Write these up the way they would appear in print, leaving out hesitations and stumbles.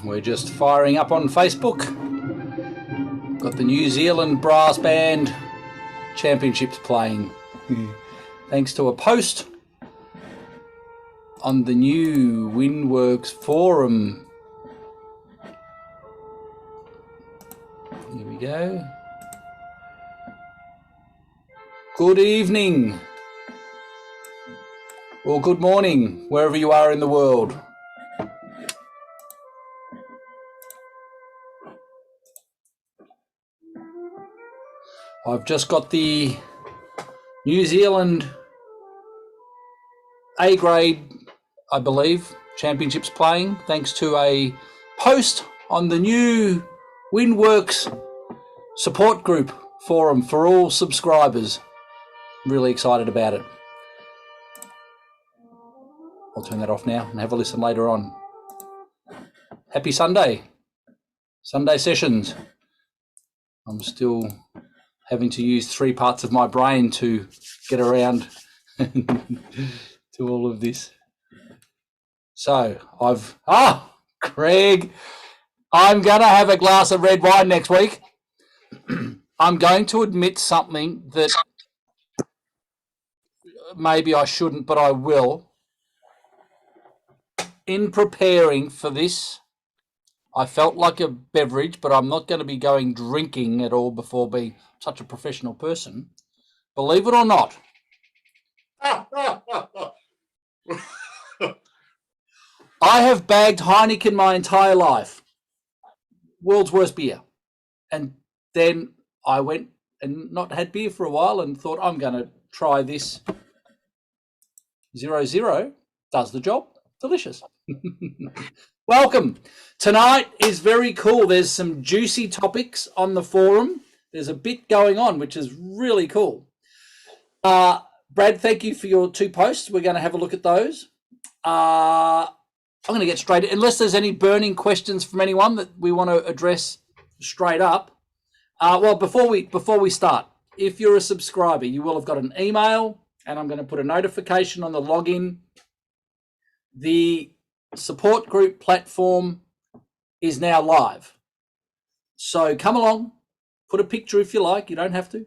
We're just firing up on Facebook. Got the New Zealand brass band championships playing. Thanks to a post on the new WindWorks forum. Here we go. Good evening. Or good morning, wherever you are in the world. I've just got the New Zealand A grade, I believe, championships playing, thanks to a post on the new WindWorks support group forum for all subscribers. I'm really excited about it. I'll turn that off now and have a listen later on. Happy Sunday. Sunday sessions. I'm still having to use 3 parts of my brain to get around to all of this. So Craig, I'm going to have a glass of red wine next week. I'm going to admit something that maybe I shouldn't, but I will. In preparing for this, I felt like a beverage, but I'm not going to be going drinking at all before being such a professional person. Believe it or not. I have bagged Heineken my entire life. World's worst beer. And then I went and not had beer for a while and thought, I'm going to try this 0.0. Does the job. Delicious. Welcome. Tonight is very cool. There's some juicy topics on the forum. There's a bit going on, which is really cool. Brad, thank you for your 2 posts. We're going to have a look at those. I'm going to get straight, unless there's any burning questions from anyone that we want to address straight up. Well, before we start, if you're a subscriber, you will have got an email, and I'm going to put a notification on the login. The support group platform is now live. So come along, put a picture if you like, you don't have to.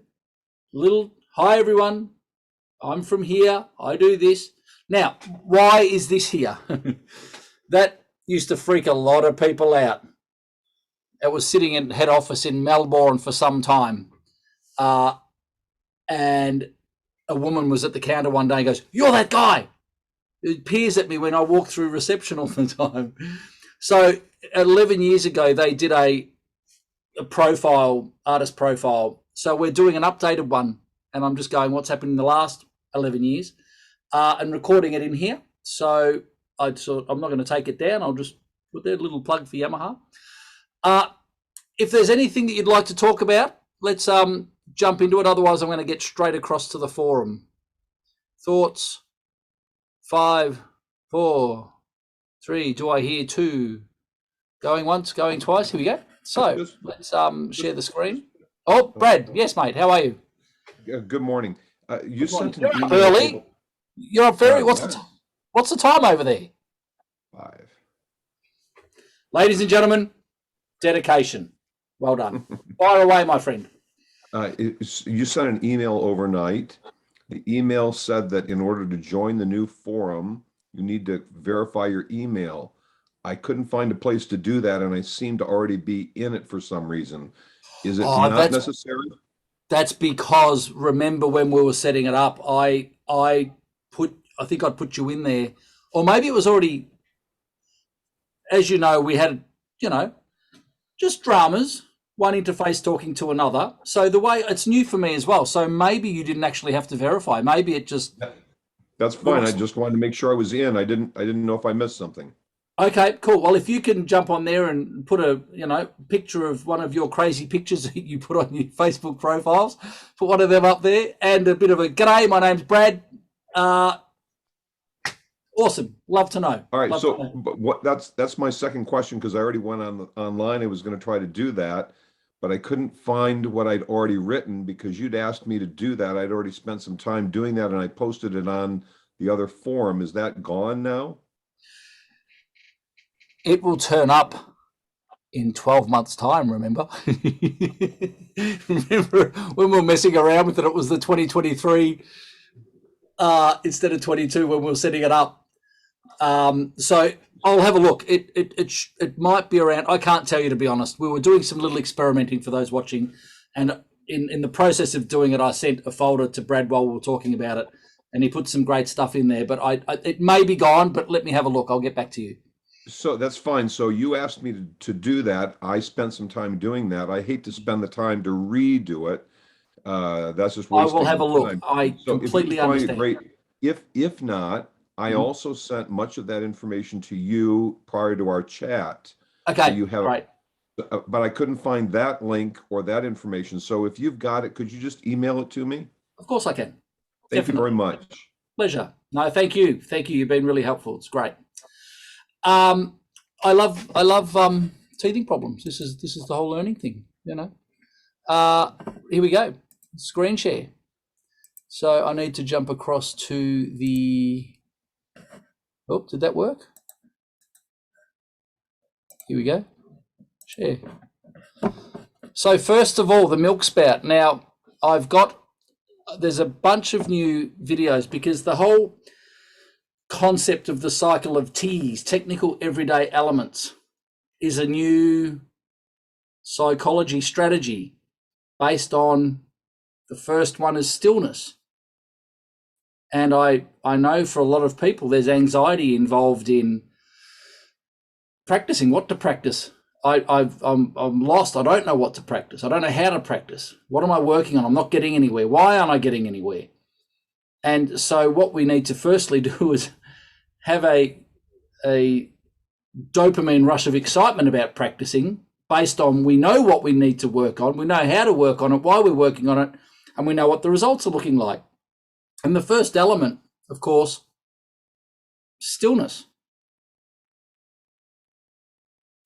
Hi everyone, I'm from here, I do this. Now, why is this here? That used to freak a lot of people out. It was sitting in head office in Melbourne for some time. And a woman was at the counter one day and goes, "You're that guy." It peers at me when I walk through reception all the time. So 11 years ago, they did a profile, artist profile. So we're doing an updated one, and I'm just going, what's happened in the last 11 years, and recording it in here. So I'm not going to take it down. I'll just put that little plug for Yamaha. If there's anything that you'd like to talk about, let's jump into it. Otherwise, I'm going to get straight across to the forum. Thoughts? 5, 4, 3. Do I hear 2? Going once, going twice. Here we go. So let's share the screen. Oh, Brad. Yes, mate. How are you? Good morning. You sent an email early. You're up very. What's the time over there? 5. Ladies and gentlemen, dedication. Well done. Fire away, my friend. You sent an email overnight. The email said that in order to join the new forum, you need to verify your email. I couldn't find a place to do that, and I seem to already be in it for some reason. Is it not necessary? That's because, remember when we were setting it up, I think I'd put you in there, or maybe it was already, as you know, we had, just dramas. One interface talking to another. So the way it's new for me as well. So maybe you didn't actually have to verify. Maybe it just. That's fine. I just wanted to make sure I was in. I didn't know if I missed something. Okay, cool. Well, if you can jump on there and put a picture of one of your crazy pictures that you put on your Facebook profiles, put one of them up there, and a bit of a g'day. My name's Brad. Awesome. Love to know. All right. But that's my second question, because I already went online. I was going to try to do that, but I couldn't find what I'd already written because you'd asked me to do that. I'd already spent some time doing that, and I posted it on the other forum. Is that gone now? It will turn up in 12 months' time, remember? Remember when we were messing around with it, it was the 2023 instead of 22 when we were setting it up. So I'll have a look. It might be around. I can't tell you, to be honest. We were doing some little experimenting for those watching, and in the process of doing it, I sent a folder to Brad while we were talking about it, and he put some great stuff in there. But it may be gone, but let me have a look. I'll get back to you. So that's fine. So you asked me to do that. I spent some time doing that. I hate to spend the time to redo it. That's just I wasting will have a look. time. I So completely if you find it understand. great, if not, I also sent much of that information to you prior to our chat. So Okay, you have, great. but I couldn't find that link or that information. So if you've got it, could you just email it to me? Of course I can. Thank you Definitely. very much. Pleasure. No, thank you. Thank you. You've been really helpful. It's great. I love teething problems. This is the whole learning thing, you know. Here we go. Screen share. So I need to jump across to the. Oh, did that work? Here we go. Share. So first of all, the Milk Spout. Now there's a bunch of new videos because the whole concept of the cycle of T's, technical everyday elements, is a new psychology strategy based on the first one is stillness. And I know for a lot of people there's anxiety involved in practicing what to practice. I'm lost. I don't know what to practice. I don't know how to practice. What am I working on? I'm not getting anywhere. Why aren't I getting anywhere? And so what we need to firstly do is have a dopamine rush of excitement about practicing based on we know what we need to work on, we know how to work on it, why we're working on it, and we know what the results are looking like. And the first element, of course, stillness.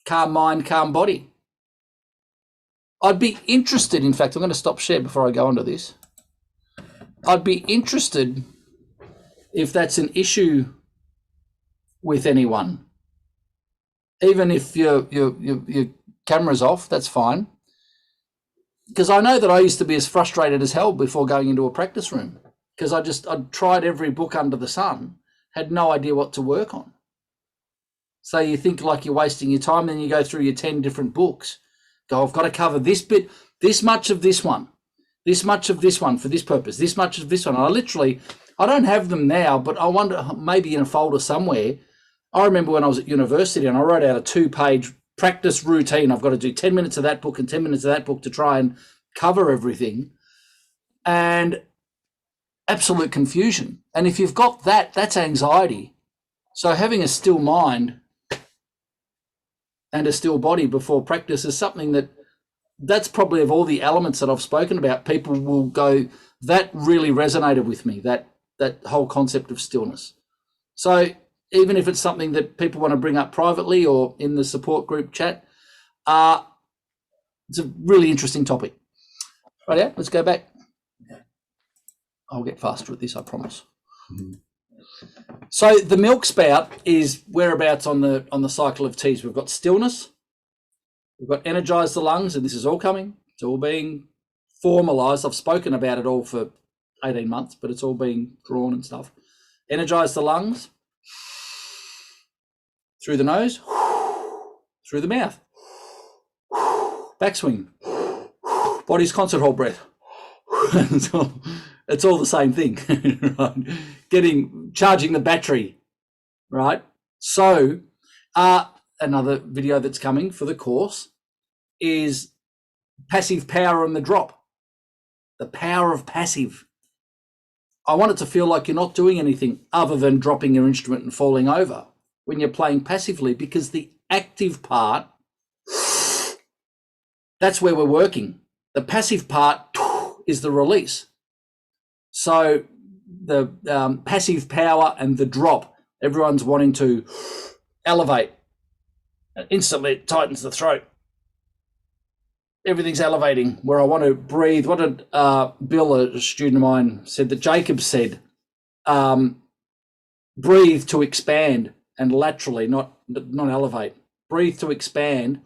Calm mind, calm body. I'd be interested, in fact, I'm going to stop share before I go into this. I'd be interested if that's an issue with anyone. Even if your camera's off, that's fine. Because I know that I used to be as frustrated as hell before going into a practice room. Because I'd tried every book under the sun, had no idea what to work on. So you think like you're wasting your time, then you go through your 10 different books. Go, I've got to cover this bit, this much of this one, this much of this one for this purpose, this much of this one. I don't have them now, but I wonder, maybe in a folder somewhere. I remember when I was at university and I wrote out a 2-page practice routine. I've got to do 10 minutes of that book and 10 minutes of that book to try and cover everything. And absolute confusion. And if you've got that, that's anxiety. So having a still mind and a still body before practice is something that's probably of all the elements that I've spoken about, people will go, that really resonated with me, that whole concept of stillness. So even if it's something that people want to bring up privately or in the support group chat, it's a really interesting topic. Right, yeah, let's go back. I'll get faster at this, I promise. So the Milk Spout is whereabouts on the cycle of T's. We've got stillness, we've got energize the lungs, and this is all coming. It's all being formalized. I've spoken about it all for 18 months, but it's all being drawn and stuff. Energize the lungs through the nose, through the mouth, backswing, body's concert hall breath. It's all the same thing, right? Charging the battery, right? So another video that's coming for the course is passive power and the drop, the power of passive. I want it to feel like you're not doing anything other than dropping your instrument and falling over when you're playing passively, because the active part, that's where we're working. The passive part is the release. So the passive power and the drop, everyone's wanting to elevate. Instantly it tightens the throat. Everything's elevating where I want to breathe. What did Bill, a student of mine, said that Jacob said? Breathe to expand and laterally, not elevate. breathe to expand,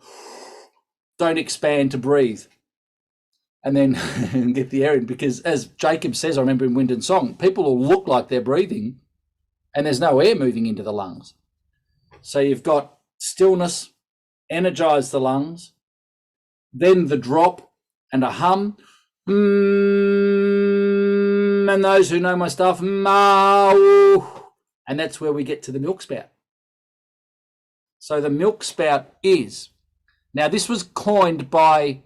don't expand to breathe. And then get the air in, because as Jacob says, I remember in Wind and Song, people will look like they're breathing and there's no air moving into the lungs. So you've got stillness, energize the lungs, then the drop and a hum. And those who know my stuff, and that's where we get to the milk spout. So the milk spout is, now this was coined by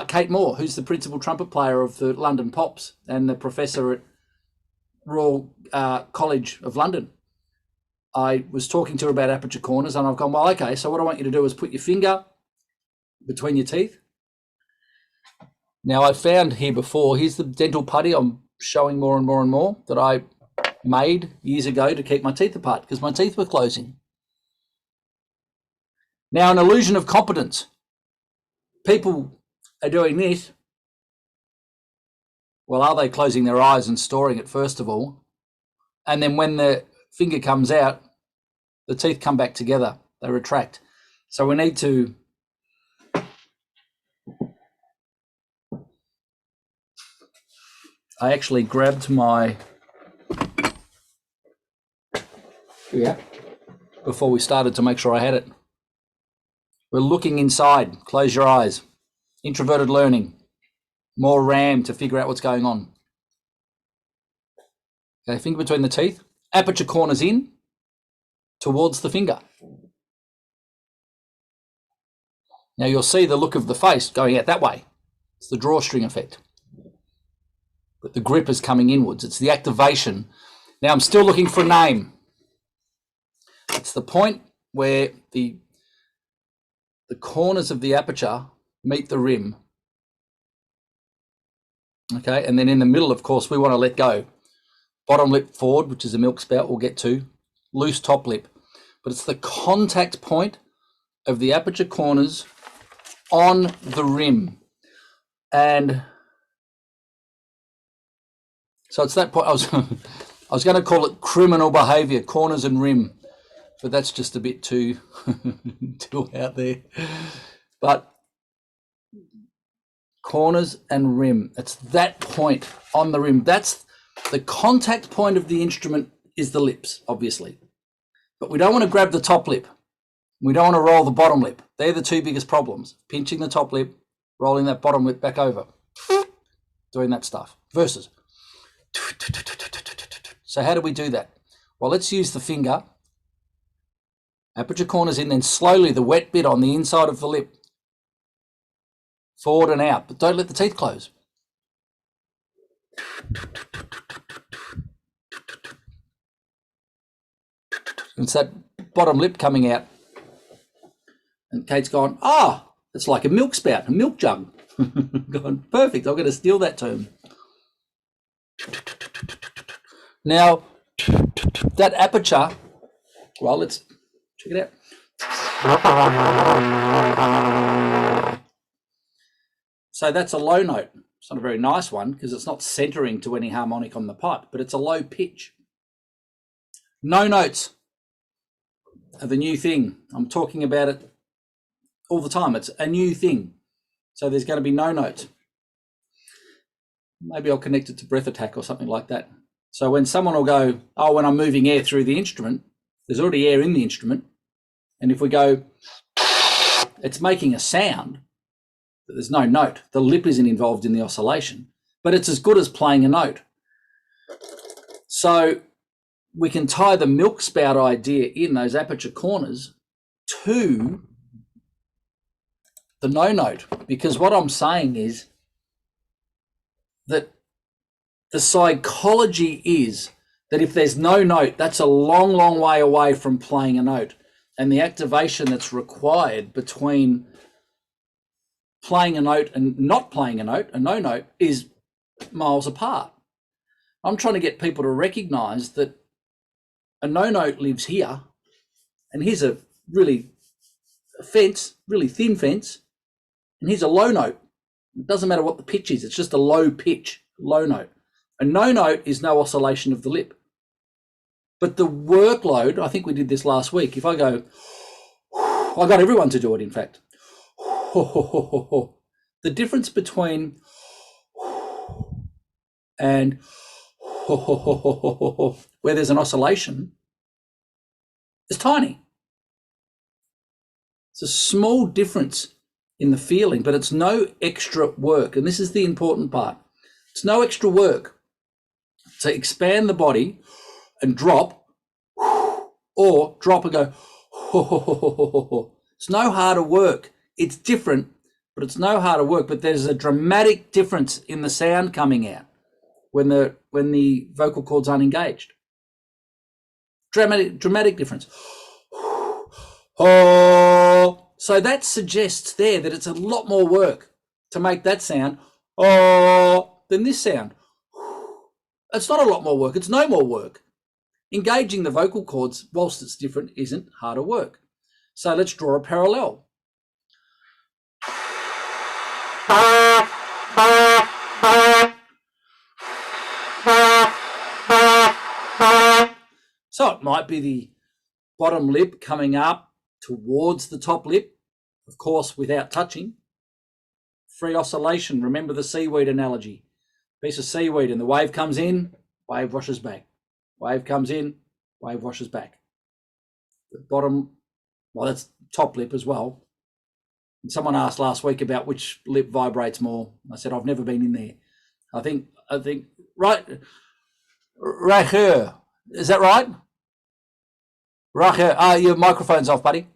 Kate Moore, who's the principal trumpet player of the London Pops and the professor at Royal College of London. I was talking to her about aperture corners, and I've gone, well, okay, so what I want you to do is put your finger between your teeth. Now, I found here before, here's the dental putty I'm showing more and more and more that I made years ago to keep my teeth apart because my teeth were closing. Now, an illusion of competence. People are doing this. Well, are they closing their eyes and storing it first of all? And then when the finger comes out, the teeth come back together. They retract. So we need to I actually grabbed my before we started to make sure I had it. We're looking inside. Close your eyes. Introverted learning. More RAM to figure out what's going on. Okay, finger between the teeth. Aperture corners in towards the finger. Now you'll see the look of the face going out that way. It's the drawstring effect. But the grip is coming inwards. It's the activation. Now I'm still looking for a name. It's the point where the corners of the aperture meet the rim. Okay, and then in the middle, of course, we want to let go. Bottom lip forward, which is a milk spout we'll get to. Loose top lip. But it's the contact point of the aperture corners on the rim. And so it's that point. I was going to call it criminal behavior, corners and rim, but that's just a bit too out there. But corners and rim, it's that point on the rim. That's the contact point of the instrument, is the lips, obviously. But we don't want to grab the top lip. We don't want to roll the bottom lip. They're the two biggest problems. Pinching the top lip, rolling that bottom lip back over, doing that stuff. Versus. So how do we do that? Well, let's use the finger. Aperture corners in, then slowly the wet bit on the inside of the lip. Forward and out, but don't let the teeth close. It's that bottom lip coming out. And Kate's gone, it's like a milk spout, a milk jug. Gone, perfect, I'm going to steal that term. Now, that aperture, well, let's check it out. So that's a low note. It's not a very nice one because it's not centering to any harmonic on the pipe, but it's a low pitch. No notes are the new thing. I'm talking about it all the time. It's a new thing. So there's going to be no notes. Maybe I'll connect it to breath attack or something like that. So when someone will go, when I'm moving air through the instrument, there's already air in the instrument. And if we go, it's making a sound, but there's no note. The lip isn't involved in the oscillation, but it's as good as playing a note. So we can tie the milk spout idea in those aperture corners to the no note, because what I'm saying is that the psychology is that if there's no note, that's a long, long way away from playing a note. And the activation that's required between playing a note and not playing a note, a no note, is miles apart. I'm trying to get people to recognize that a no note lives here, and here's a really fence, really thin fence, and here's a low note. It doesn't matter what the pitch is, it's just a low pitch, low note. A no note is no oscillation of the lip. But the workload, I think we did this last week, if I go, I got everyone to do it, in fact. The difference between and where there's an oscillation is tiny. It's a small difference in the feeling, but it's no extra work. And this is the important part. It's no extra work to expand the body and drop, or drop and go. It's no harder work. It's different, but it's no harder work. But there's a dramatic difference in the sound coming out when the vocal cords aren't engaged. Dramatic difference. Oh, so that suggests there that it's a lot more work to make that sound than this sound. It's not a lot more work. It's no more work. Engaging the vocal cords, whilst it's different, isn't harder work. So let's draw a parallel. So it might be the bottom lip coming up towards the top lip, of course, without touching. Free oscillation. Remember the seaweed analogy. Piece of seaweed and the wave comes in, wave washes back. Wave comes in, wave washes back. The bottom, well, that's top lip as well. And someone asked last week about which lip vibrates more. I said, I've never been in there. I think right here. Is that right? Right here. Your microphone's off, buddy.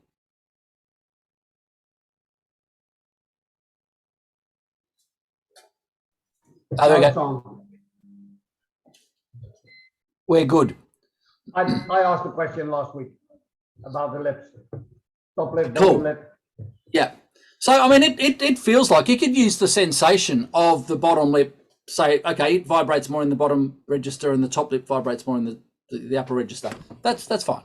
Oh, there we go. We're good. I asked a question last week about the lips. Top lip, Cool. bottom lip. Yeah. So, I mean, it feels like you could use the sensation of the bottom lip, say, okay, it vibrates more in the bottom register and the top lip vibrates more in the upper register. That's fine.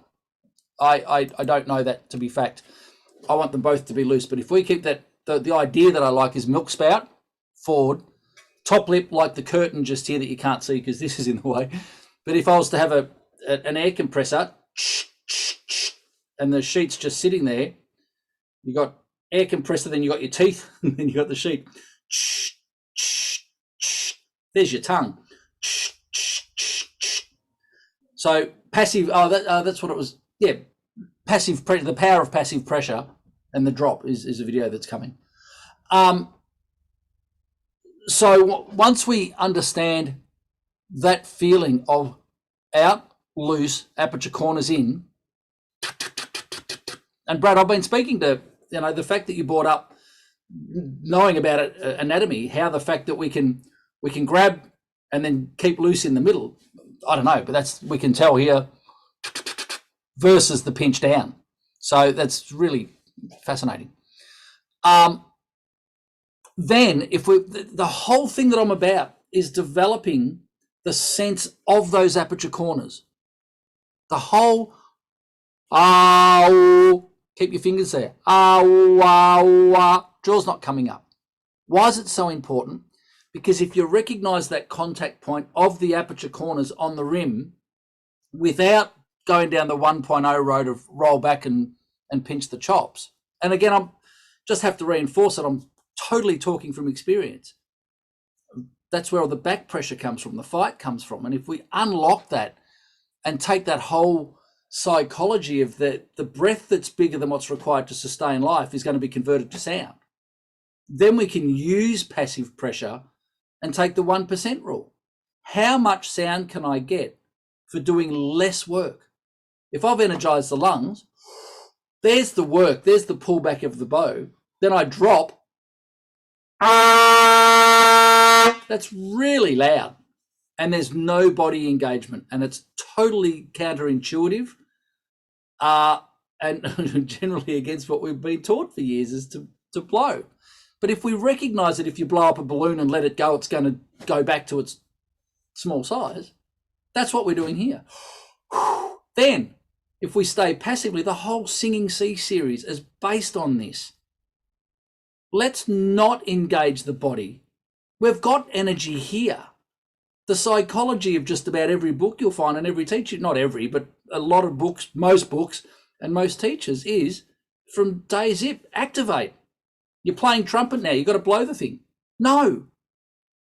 I don't know that to be fact. I want them both to be loose. But if we keep that, the idea that I like is milk spout, forward, top lip like the curtain just here that you can't see because this is in the way. But if I was to have an air compressor and the sheet's just sitting there, you got air compressor, then you got your teeth, and then you got the sheet. There's your tongue. So passive. That's what it was. Yeah, passive pressure. The power of passive pressure and the drop is a video that's coming. So once we understand that feeling of out, loose, aperture corners in, and Brad, I've been speaking to, the fact that you brought up knowing about it, anatomy, how the fact that we can grab and then keep loose in the middle, I don't know, but we can tell here versus the pinch down. So that's really fascinating. Then the whole thing that I'm about is developing the sense of those aperture corners. The whole, keep your fingers there. Jaw's not coming up. Why is it so important? Because if you recognize that contact point of the aperture corners on the rim without going down the 1.0 road of roll back and pinch the chops, and again, I'm just have to reinforce it, I'm totally talking from experience. That's where all the back pressure comes from, the fight comes from. And if we unlock that and take that whole psychology of the breath that's bigger than what's required to sustain life is going to be converted to sound, then we can use passive pressure and take the 1% rule. How much sound can I get for doing less work? If I've energized the lungs, there's the work, there's the pullback of the bow, then I drop. That's really loud and there's no body engagement and it's totally counterintuitive and generally against what we've been taught for years is to blow. But if we recognize that if you blow up a balloon and let it go, it's going to go back to its small size, that's what we're doing here. Then if we stay passively, the whole Singing Sea series is based on this. Let's not engage the body. We've got energy here. The psychology of just about every book you'll find and every teacher, not every, but a lot of books, most books and most teachers is from day zip. Activate. You're playing trumpet now. You've got to blow the thing. No.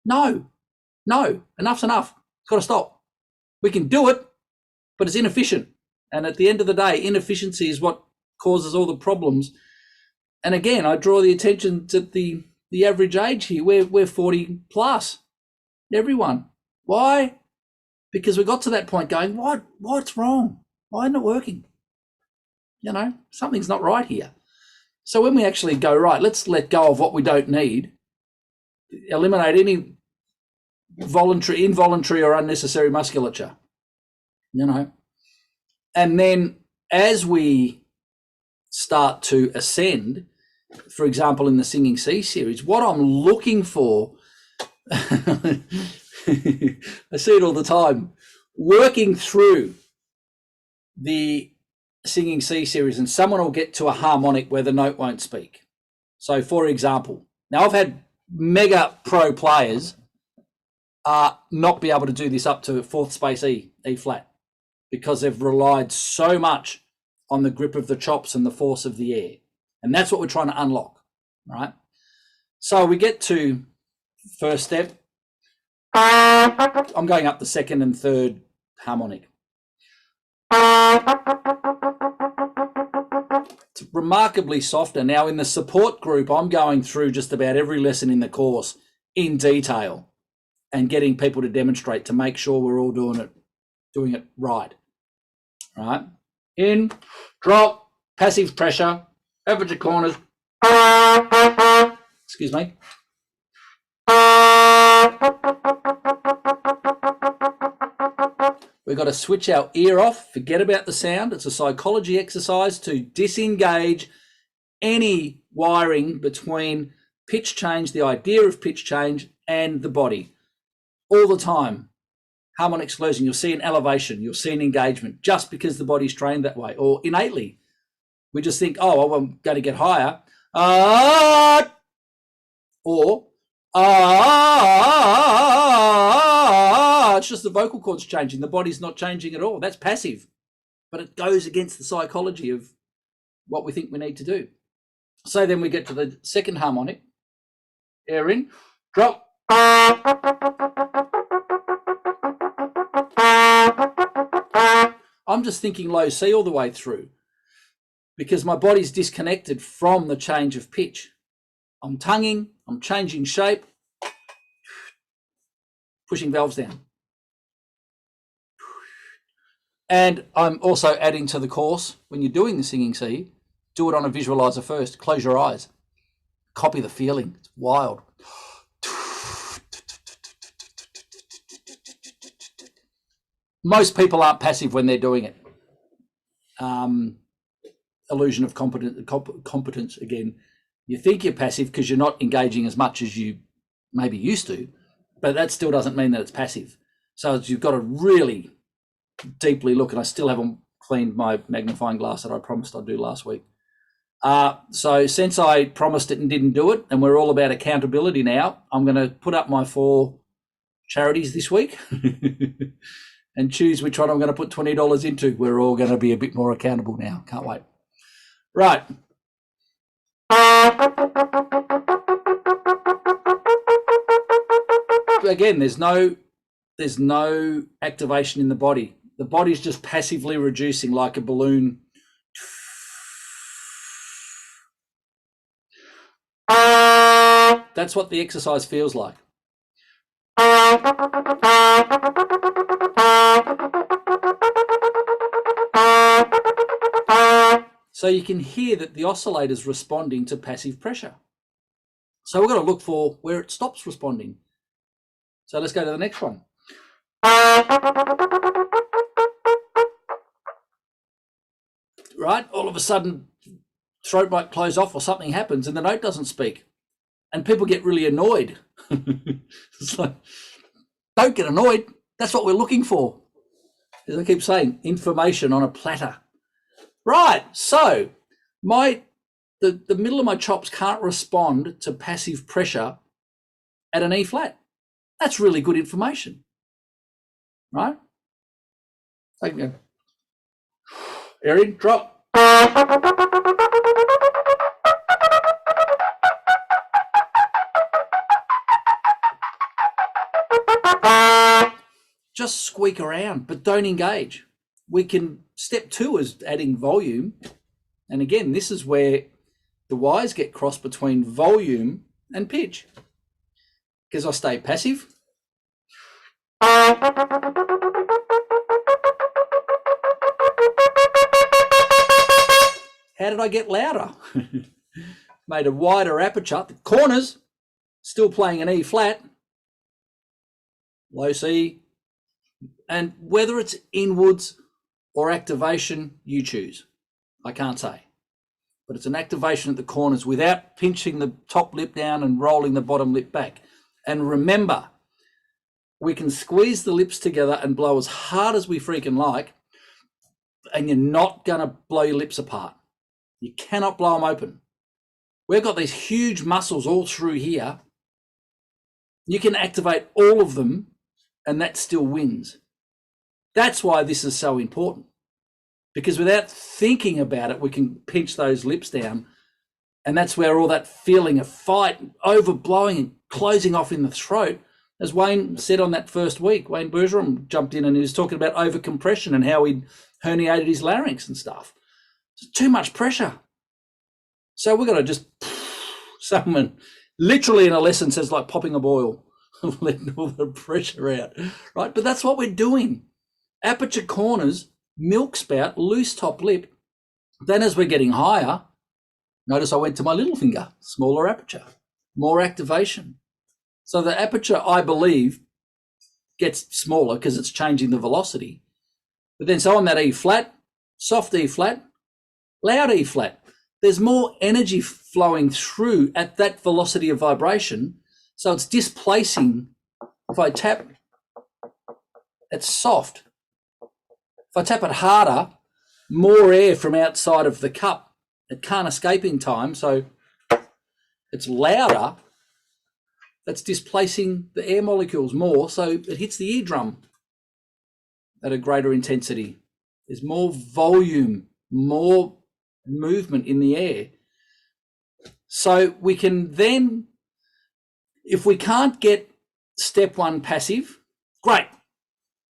Enough's enough. It's got to stop. We can do it, but it's inefficient. And at the end of the day, inefficiency is what causes all the problems. And again, I draw the attention to the average age here. We're 40 plus. Everyone. Why? Because we got to that point going, what's wrong? Why isn't it working? Something's not right here. So when we actually go, right, let's let go of what we don't need, eliminate any voluntary, involuntary or unnecessary musculature, and then as we start to ascend, for example, in the Singing Sea series, what I'm looking for, I see it all the time, working through the Singing Sea series, and someone will get to a harmonic where the note won't speak. So for example, now I've had mega pro players not be able to do this up to fourth space E flat, because they've relied so much on the grip of the chops and the force of the air. And that's what we're trying to unlock, right? So we get to first step. I'm going up the second and third harmonic. It's remarkably softer. Now in the support group, I'm going through just about every lesson in the course in detail and getting people to demonstrate to make sure we're all doing it right. Right? In, drop, passive pressure, average of corners. Excuse me. We've got to switch our ear off, forget about the sound. It's a psychology exercise to disengage any wiring between pitch change, the idea of pitch change, and the body. All the time. Harmonic exclusion, you'll see an elevation, you'll see an engagement, just because the body's trained that way, or innately. We just think, oh, well, I'm going to get higher. It's just the vocal cords changing. The body's not changing at all. That's passive, but it goes against the psychology of what we think we need to do. So then we get to the second harmonic. Air in, drop. I'm just thinking low C all the way through because my body's disconnected from the change of pitch. I'm tonguing, I'm changing shape, pushing valves down. And I'm also adding to the course, when you're doing the Singing C, do it on a visualizer first. Close your eyes. Copy the feeling. It's wild. Most people aren't passive when they're doing it. Illusion of competence again. You think you're passive because you're not engaging as much as you maybe used to, but that still doesn't mean that it's passive. So you've got to really deeply look, and I still haven't cleaned my magnifying glass that I promised I'd do last week. So since I promised it and didn't do it, and we're all about accountability now, I'm going to put up my 4 charities this week and choose which one I'm going to put $20 into. We're all going to be a bit more accountable now. Can't wait. Right. Again, there's no activation in the body. The body's just passively reducing like a balloon. That's what the exercise feels like. So you can hear that the oscillator's responding to passive pressure. So we've got to look for where it stops responding. So let's go to the next one. Right, all of a sudden, throat might close off or something happens and the note doesn't speak. And people get really annoyed. It's like, don't get annoyed. That's what we're looking for. As I keep saying, information on a platter. Right, so the middle of my chops can't respond to passive pressure at an E flat. That's really good information, right? Air in, drop. just squeak around, but don't engage. We can, step 2 is adding volume. And again, this is where the wires get crossed between volume and pitch. Because I stay passive. How did I get louder? Made a wider aperture. The corners, still playing an E flat, low C, and whether it's inwards or activation, you choose. I can't say. But it's an activation at the corners without pinching the top lip down and rolling the bottom lip back. And remember, we can squeeze the lips together and blow as hard as we freaking like, and you're not going to blow your lips apart. You cannot blow them open. We've got these huge muscles all through here. You can activate all of them, and that still wins. That's why this is so important. Because without thinking about it, we can pinch those lips down, and that's where all that feeling of fight, overblowing and closing off in the throat, as Wayne said on that first week, Wayne Bergeron jumped in and he was talking about overcompression and how he'd herniated his larynx and stuff. It's too much pressure. So we've got to just, someone literally in a lesson says like popping a boil, letting all the pressure out, right? But that's what we're doing. Aperture corners, milk spout, loose top lip. Then as we're getting higher, notice I went to my little finger, smaller aperture, more activation. So the aperture, I believe, gets smaller because it's changing the velocity. But then so on that E flat, soft E flat, loud E flat, there's more energy flowing through at that velocity of vibration. So it's displacing. If I tap, it's soft. If I tap it harder, more air from outside of the cup. It can't escape in time. So it's louder. That's displacing the air molecules more. So it hits the eardrum at a greater intensity. There's more volume, more movement in the air. So we can then, if we can't get step 1 passive, great.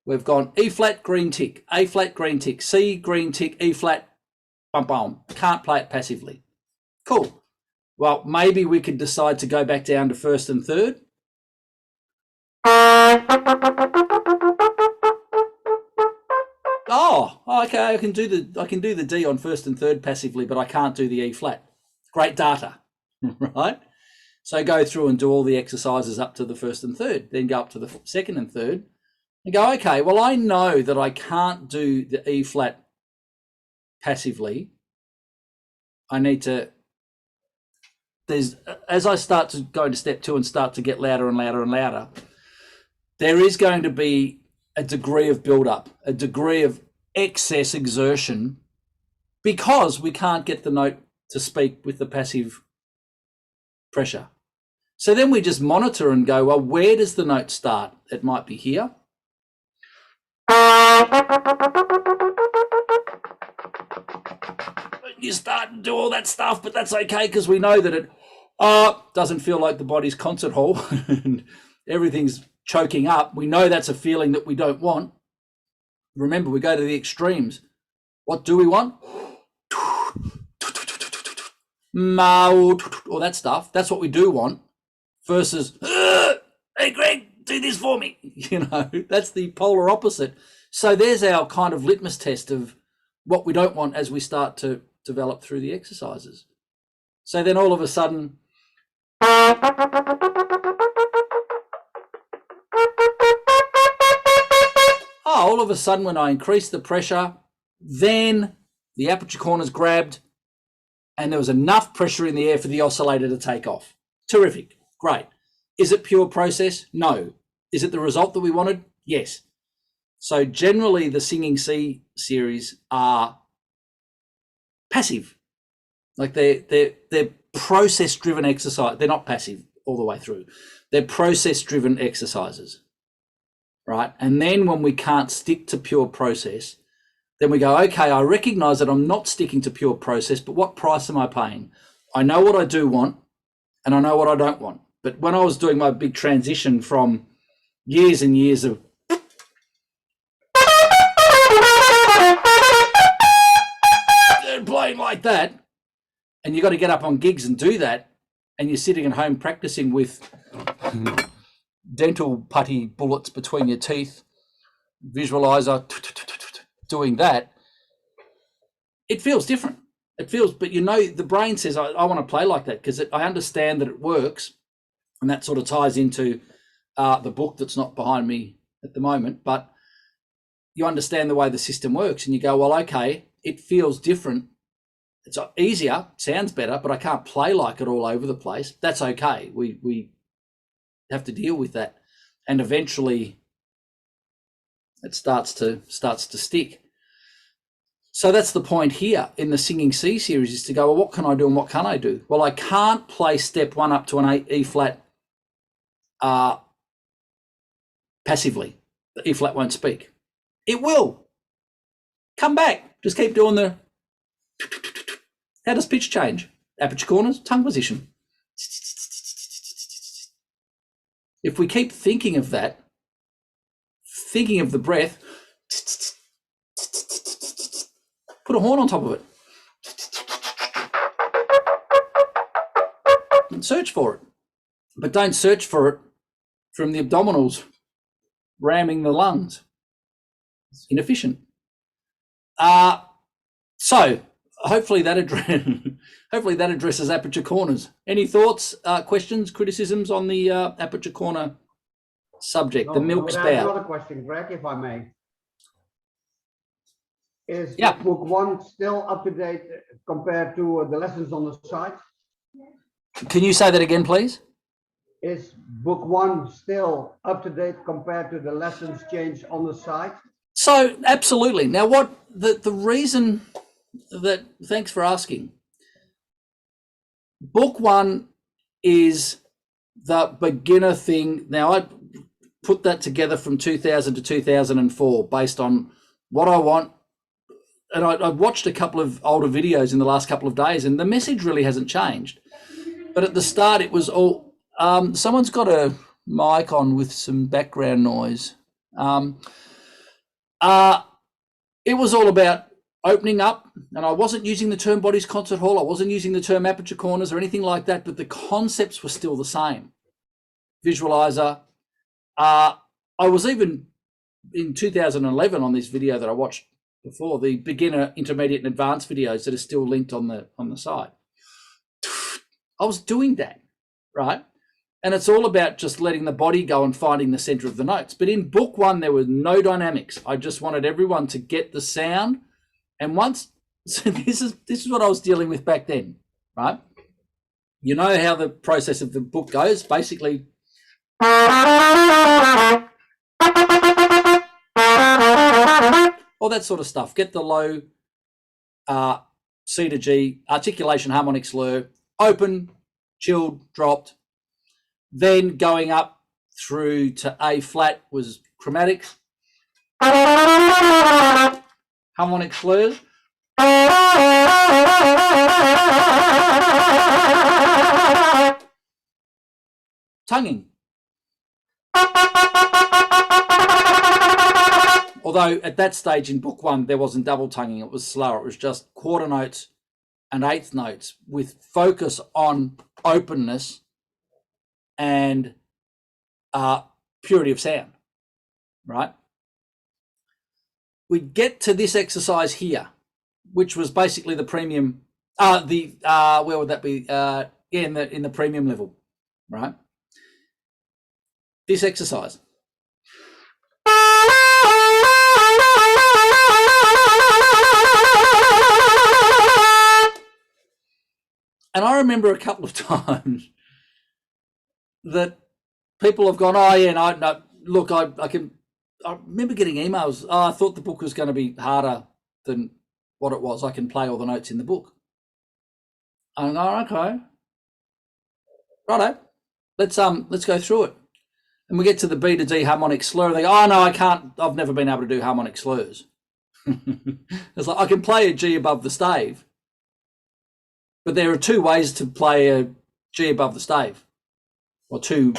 We've gone E flat, green tick, A flat, green tick, C, green tick, E flat, bum, bum. Can't play it passively. Cool. Well, maybe we could decide to go back down to first and third. Oh, okay, I can do the D on first and third passively, but I can't do the E flat. Great data, right? So go through and do all the exercises up to the first and third, then go up to the second and third, and go, okay, well, I know that I can't do the E flat passively. I need to, as I start to go into step 2 and start to get louder and louder and louder, there is going to be a degree of build-up, a degree of excess exertion, because we can't get the note to speak with the passive pressure. So then we just monitor and go, well, where does the note start? It might be here. You start to do all that stuff, but that's okay because we know that it doesn't feel like the body's concert hall and everything's choking up. We know that's a feeling that we don't want. Remember, we go to the extremes. What do we want? All that stuff. That's what we do want. Versus, hey, Greg, do this for me. You know, that's the polar opposite. So there's our kind of litmus test of what we don't want as we start to develop through the exercises. So then all of a sudden, all of a sudden when I increase the pressure, then the aperture corners grabbed and there was enough pressure in the air for the oscillator to take off. Terrific, great. Is it pure process? No. Is it the result that we wanted? Yes. So generally the Singing C series are passive. Like they're process-driven exercise. They're not passive all the way through. They're process-driven exercises, right? And then when we can't stick to pure process, then we go, okay, I recognize that I'm not sticking to pure process, but what price am I paying? I know what I do want and I know what I don't want. But when I was doing my big transition from years and years of going like that, and you got to get up on gigs and do that, and you're sitting at home practicing with dental putty bullets between your teeth, visualizer, doing that, it feels different. It feels, but you know, the brain says, I want to play like that because I understand that it works. And that sort of ties into the book that's not behind me at the moment, but you understand the way the system works and you go, well, okay, it feels different. It's easier, sounds better, but I can't play like it all over the place. That's okay. We have to deal with that. And eventually it starts to stick. So that's the point here in the Singing C series, is to go, well, what can I do and what can't I do? Well, I can't play step 1 up to an E flat passively. The E flat won't speak. It will. Come back. Just keep doing the... How does pitch change? Aperture corners, tongue position. If we keep thinking of that, thinking of the breath, put a horn on top of it and search for it. But don't search for it from the abdominals ramming the lungs. It's inefficient. So hopefully that addresses aperture corners. Any thoughts, questions, criticisms on the aperture corner subject, the milk spout? Another question, Greg, if I may. Is book 1 still up to date compared to the lessons on the site? Can you say that again, please? Is book 1 still up to date compared to the lessons changed on the site? So absolutely. Now, what the reason that, thanks for asking. Book 1 is the beginner thing. Now, I put that together from 2000 to 2004 based on what I want. And I watched a couple of older videos in the last couple of days, and the message really hasn't changed. But at the start, it was all, someone's got a mic on with some background noise. It was all about opening up, and I wasn't using the term Bodies Concert Hall. I wasn't using the term aperture corners or anything like that, but the concepts were still the same. Visualizer. I was even in 2011 on this video that I watched before, the beginner, intermediate, and advanced videos that are still linked on the site. I was doing that, right? And it's all about just letting the body go and finding the center of the notes. But in book 1, there were no dynamics. I just wanted everyone to get the sound. And once, so this is what I was dealing with back then, right? You know how the process of the book goes, basically. All that sort of stuff. Get the low C to G, articulation, harmonic slur, open, chilled, dropped. Then going up through to A flat was chromatic. Harmonic slurs. Tonguing. Although at that stage in book 1, there wasn't double tonguing, it was slower. It was just quarter notes and eighth notes with focus on openness and purity of sound, right? We get to this exercise here, which was basically the premium, where would that be? In the premium level, right? This exercise. And I remember a couple of times that people have gone, oh yeah, no, look, I remember getting emails. Oh, I thought the book was going to be harder than what it was. I can play all the notes in the book. I'm going, okay, righto, let's go through it. And we get to the B to D harmonic slur. They go, oh no, I can't. I've never been able to do harmonic slurs. It's like I can play a G above the stave, but there are two ways to play a G above the stave, or two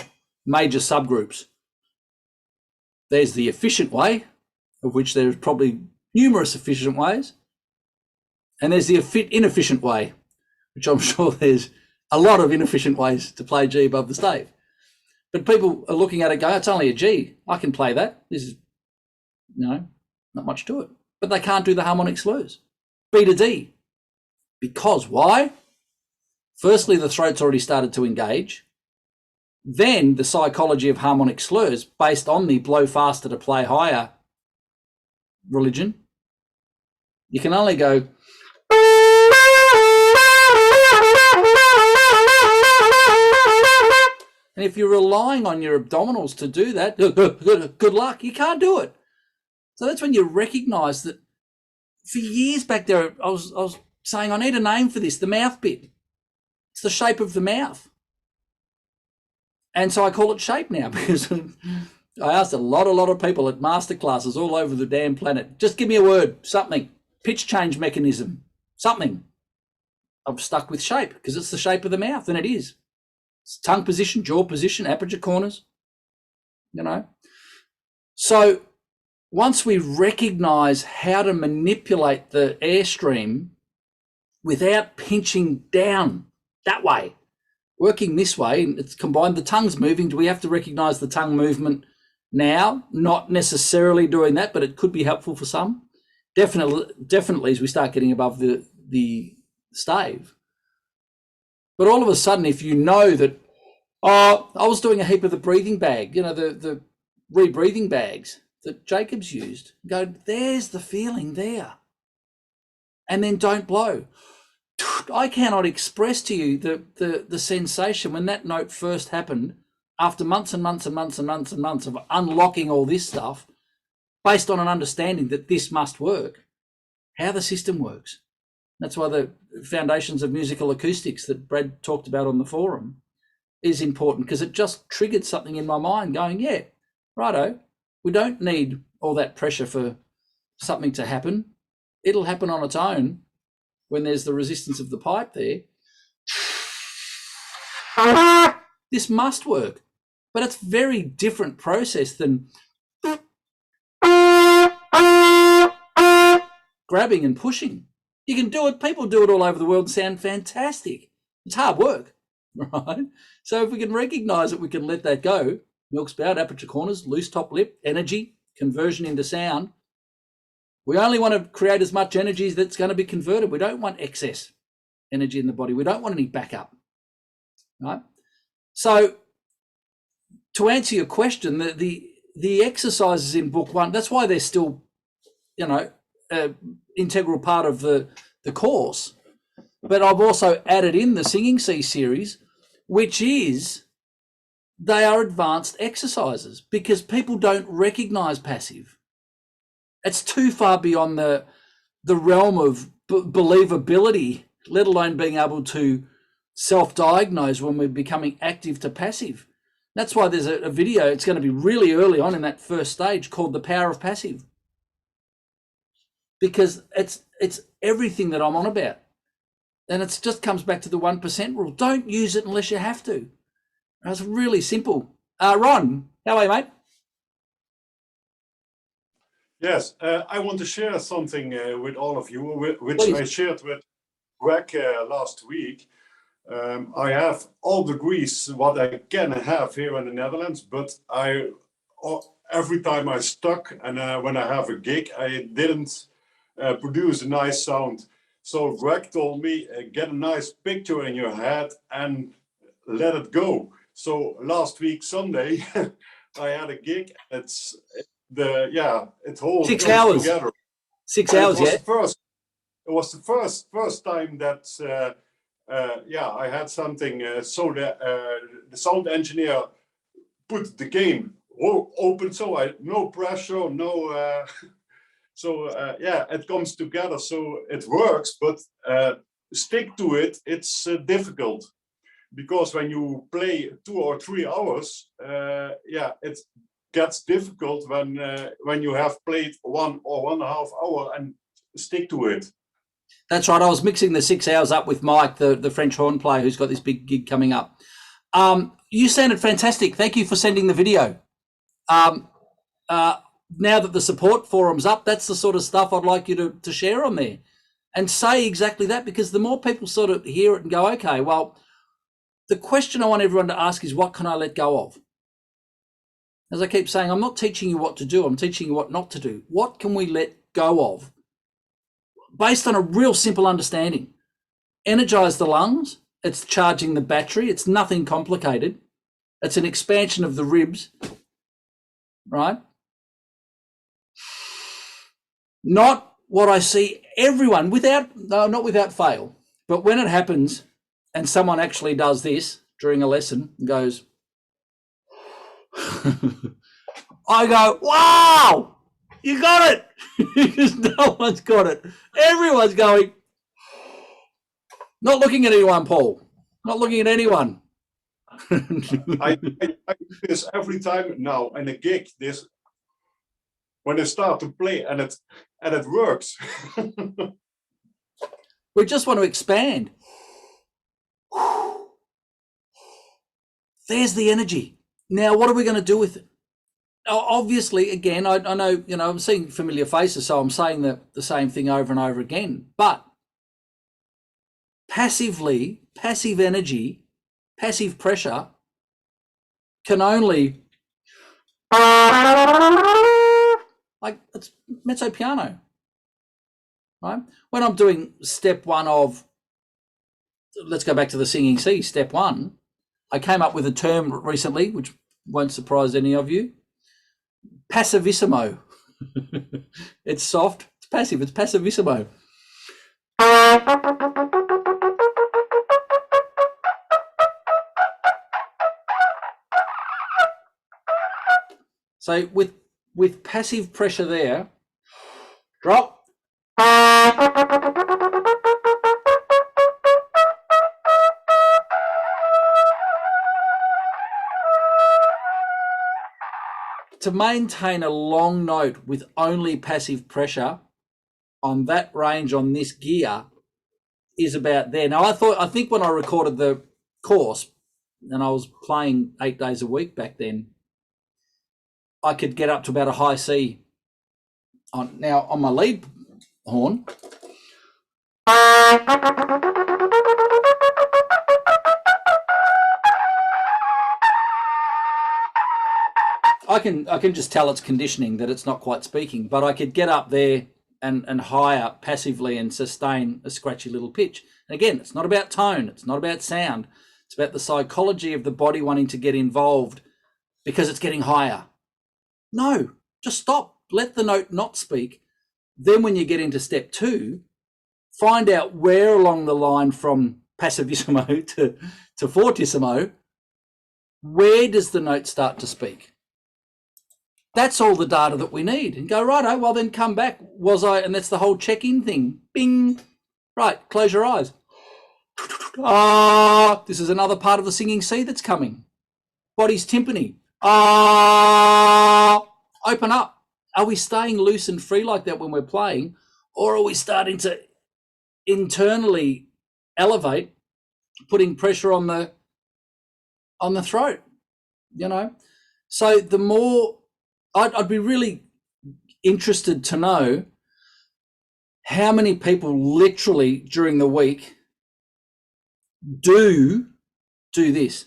major subgroups. There's the efficient way, of which there's probably numerous efficient ways, And there's the inefficient way, which I'm sure there's a lot of inefficient ways to play G above the stave. But people are looking at it going, it's only a G. I can play that. This is, not much to it. But they can't do the harmonic slurs. B to D. Because why? Firstly, the throat's already started to engage. Then the psychology of harmonic slurs based on the blow faster to play higher religion. You can only go. And if you're relying on your abdominals to do that, good luck, you can't do it. So that's when you recognize that for years back there, I was saying, I need a name for this, the mouth bit. It's the shape of the mouth. And so I call it shape now because I asked a lot of people at masterclasses all over the damn planet, just give me a word, something, pitch change mechanism, something. I've stuck with shape because it's the shape of the mouth, and it is. It's tongue position, jaw position, aperture corners, So once we recognize how to manipulate the airstream without pinching down that way, working this way, and it's combined, the tongue's moving. Do we have to recognize the tongue movement now? Not necessarily doing that, but it could be helpful for some. Definitely as we start getting above the stave. But all of a sudden, if you know that, I was doing a heap of the breathing bag, the rebreathing bags that Jacob's used, go, there's the feeling there. And then don't blow. I cannot express to you the sensation when that note first happened, after months and months and months and months and months of unlocking all this stuff, based on an understanding that this must work, how the system works. That's why the foundations of musical acoustics that Brad talked about on the forum is important, because it just triggered something in my mind going, yeah, righto, we don't need all that pressure for something to happen. It'll happen on its own when there's the resistance of the pipe there. This must work, but it's a very different process than grabbing and pushing. You can do it. People do it all over the world and sound fantastic. It's hard work, right? So if we can recognize it, we can let that go. Milk spout, aperture corners, loose top lip, energy, conversion into sound. We only want to create as much energy that's going to be converted. We don't want excess energy in the body. We don't want any backup, right? So to answer your question, the exercises in book one, that's why they're still, integral part of the course. But I've also added in the Singing C series, which is they are advanced exercises because people don't recognize passive. It's too far beyond the realm of believability, let alone being able to self-diagnose when we're becoming active to passive. That's why there's a video, it's going to be really early on in that first stage, called The Power of Passive. Because it's everything that I'm on about. And it just comes back to the 1% rule. Don't use it unless you have to. It's really simple. Ron, how are you, mate? Yes, I want to share something with all of you, which Please. I shared with Greg last week. I have all degrees what I can have here in the Netherlands, but every time I stuck and when I have a gig, I didn't produce a nice sound. So Greg told me, get a nice picture in your head and let it go. So last week, Sunday, I had a gig. It all 6 comes hours. together. 6 And hours, yeah. It was the first time that I had something. So the sound engineer put the game open, so no pressure, no. It comes together, so it works. But stick to it. It's difficult because when you play 2 or 3 hours, it gets difficult when you have played 1 or 1.5 hour and stick to it. That's right. I was mixing the 6 hours up with Mike, the French horn player who's got this big gig coming up. You sounded fantastic. Thank you for sending the video. Now that the support forum's up, that's the sort of stuff I'd like you to share on there and say exactly that, because the more people sort of hear it and go, okay, well, the question I want everyone to ask is, what can I let go of? As I keep saying, I'm not teaching you what to do. I'm teaching you what not to do. What can we let go of? Based on a real simple understanding. Energize the lungs. It's charging the battery. It's nothing complicated. It's an expansion of the ribs, right? Not what I see everyone not without fail, but when it happens and someone actually does this during a lesson and goes, I go, wow, you got it. Because no one's got it. Everyone's going, not looking at anyone, Paul, not looking at anyone. I do this every time now in a gig. This when I start to play and it works. We just want to expand. There's the energy. Now, what are we going to do with it? Obviously, again, I know, I'm seeing familiar faces, so I'm saying the same thing over and over again. But passive energy, passive pressure can only, like, it's mezzo piano, right? When I'm doing step one of, let's go back to the singing C, step one, I came up with a term recently, which won't surprise any of you. Passivissimo. It's soft, it's passive, it's passivissimo. So with passive pressure there, drop. To maintain a long note with only passive pressure on that range on this gear is about there. Now, I think when I recorded the course and I was playing 8 days a week back then, I could get up to about a high C on my lead horn. I can just tell it's conditioning, that it's not quite speaking, but I could get up there and higher passively and sustain a scratchy little pitch. And again, it's not about tone, it's not about sound, it's about the psychology of the body wanting to get involved because it's getting higher. No, just stop, let the note not speak. Then when you get into step two, find out where along the line from passivissimo to fortissimo, where does the note start to speak? That's all the data that we need. And go, righto, well then come back. And that's the whole check-in thing. Bing. Right, close your eyes. This is another part of the singing C that's coming. Body's timpani. Open up. Are we staying loose and free like that when we're playing? Or are we starting to internally elevate, putting pressure on the throat? So the more, I'd be really interested to know how many people literally during the week do this.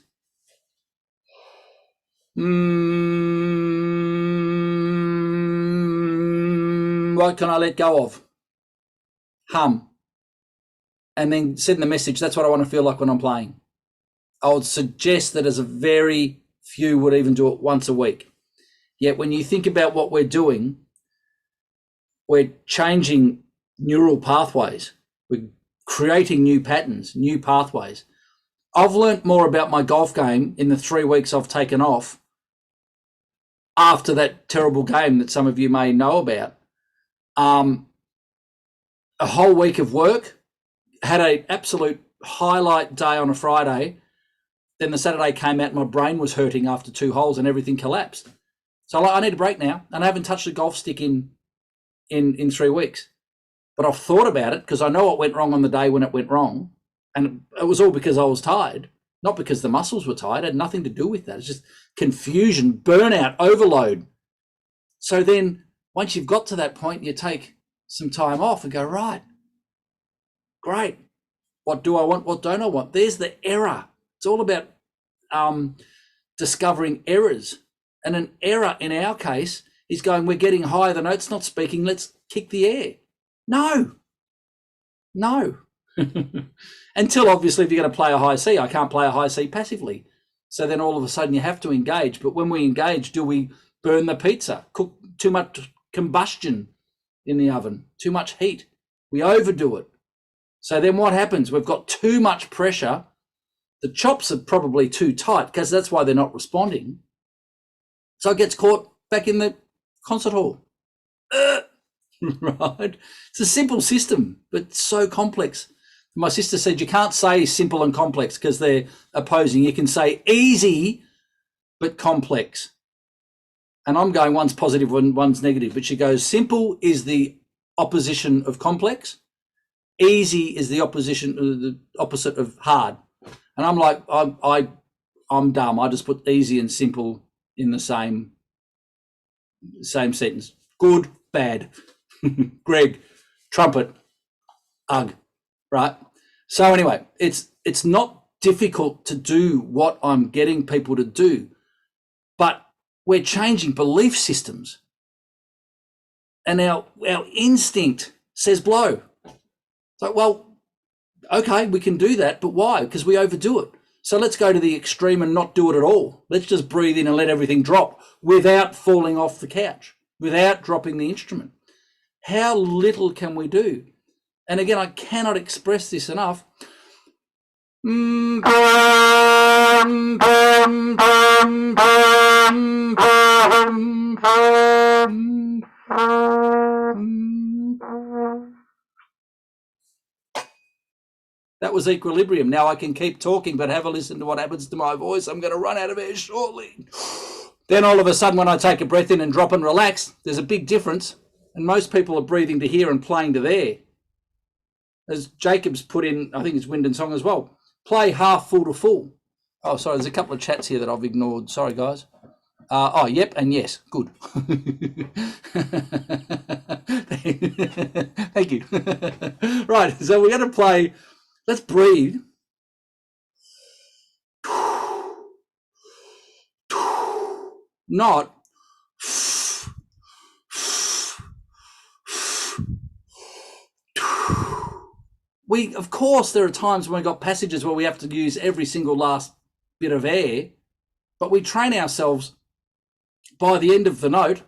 What can I let go of? Hum. And then send the message, that's what I want to feel like when I'm playing. I would suggest that as a very few would even do it once a week. Yet when you think about what we're doing, we're changing neural pathways. We're creating new patterns, new pathways. I've learnt more about my golf game in the 3 weeks I've taken off after that terrible game that some of you may know about. A whole week of work, had an absolute highlight day on a Friday. Then the Saturday came out, my brain was hurting after 2 holes and everything collapsed. So I need a break now, and I haven't touched a golf stick in 3 weeks. But I've thought about it because I know what went wrong on the day when it went wrong, and it was all because I was tired, not because the muscles were tired. It had nothing to do with that. It's just confusion, burnout, overload. So then once you've got to that point, you take some time off and go, right, Great. What do I want? What don't I want? There's the error. It's all about discovering errors. And an error in our case is going, we're getting higher, the note's not speaking, let's kick the air. No. Until obviously if you're going to play a high C, I can't play a high C passively. So then all of a sudden you have to engage. But when we engage, do we burn the pizza? Cook too much combustion in the oven, too much heat? We overdo it. So then what happens? We've got too much pressure. The chops are probably too tight because that's why they're not responding. So it gets caught back in the concert hall. Right? It's a simple system, but so complex. My sister said you can't say simple and complex because they're opposing. You can say easy but complex. And I'm going one's positive and one's negative, but she goes simple is the opposition of complex. Easy is the opposite of hard. And I'm like, I'm dumb. I just put easy and simple in the same sentence. Good, bad. Greg, trumpet, ugh, right? So anyway, it's not difficult to do what I'm getting people to do, but we're changing belief systems. And our instinct says blow. It's like, well, okay, we can do that, but why? Because we overdo it. So let's go to the extreme and not do it at all. Let's just breathe in and let everything drop without falling off the couch, without dropping the instrument. How little can we do? And again, I cannot express this enough. That was equilibrium. Now I can keep talking, but have a listen to what happens to my voice. I'm going to run out of air shortly. Then all of a sudden, when I take a breath in and drop and relax, there's a big difference. And most people are breathing to here and playing to there. As Jacob's put in, I think it's Wind and Song as well. Play half full to full. Oh, sorry, there's a couple of chats here that I've ignored. Sorry, guys. Yep, and yes. Good. Thank you. Right, so we're going to play. Let's breathe. Not. Of course, there are times when we've got passages where we have to use every single last bit of air, but we train ourselves by the end of the note.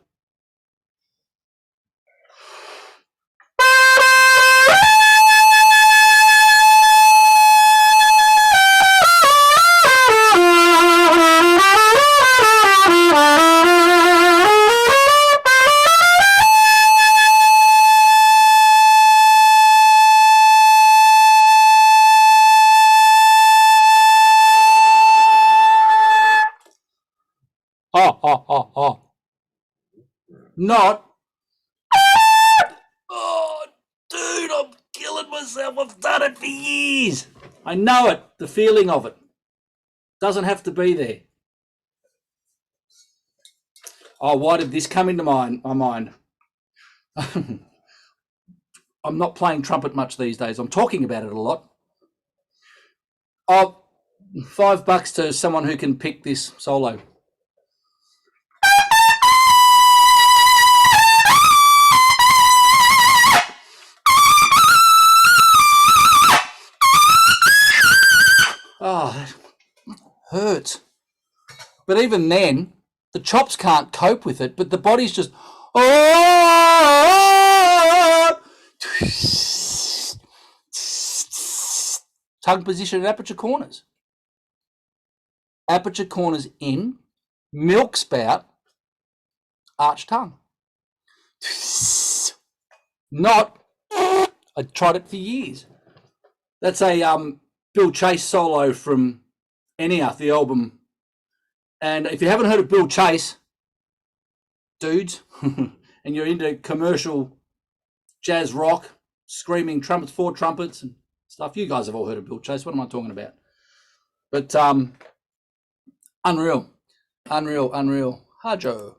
Not, oh, dude, I'm killing myself. I've done it for years. I know it, the feeling of it. Doesn't have to be there. Oh, why did this come into my mind? I'm not playing trumpet much these days. I'm talking about it a lot. Oh, $5 to someone who can pick this solo. Oh, that hurts. But even then, the chops can't cope with it, but the body's just, tongue position and aperture corners. Aperture corners in, milk spout, arch tongue. Not, I tried it for years. That's a Bill Chase solo from Enya, the album. And if you haven't heard of Bill Chase, dudes, and you're into commercial jazz rock, screaming trumpets, 4 trumpets and stuff, you guys have all heard of Bill Chase. What am I talking about? But unreal. Hajo.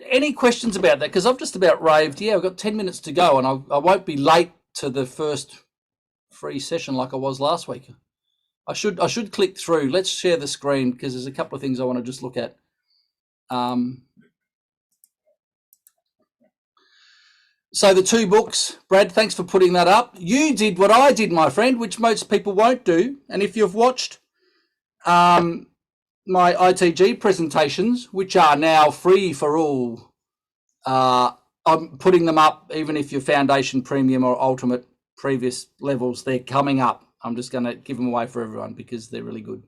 Any questions about that? Because I've just about raved. Yeah, I've got 10 minutes to go, and I won't be late to the first free session like I was last week. I should click through. Let's share the screen because there's a couple of things I want to just look at. So the 2 books, Brad, thanks for putting that up. You did what I did, my friend, which most people won't do. And if you've watched my ITG presentations, which are now free for all, I'm putting them up even if you're Foundation, Premium or Ultimate previous levels, they're coming up. I'm just going to give them away for everyone because they're really good.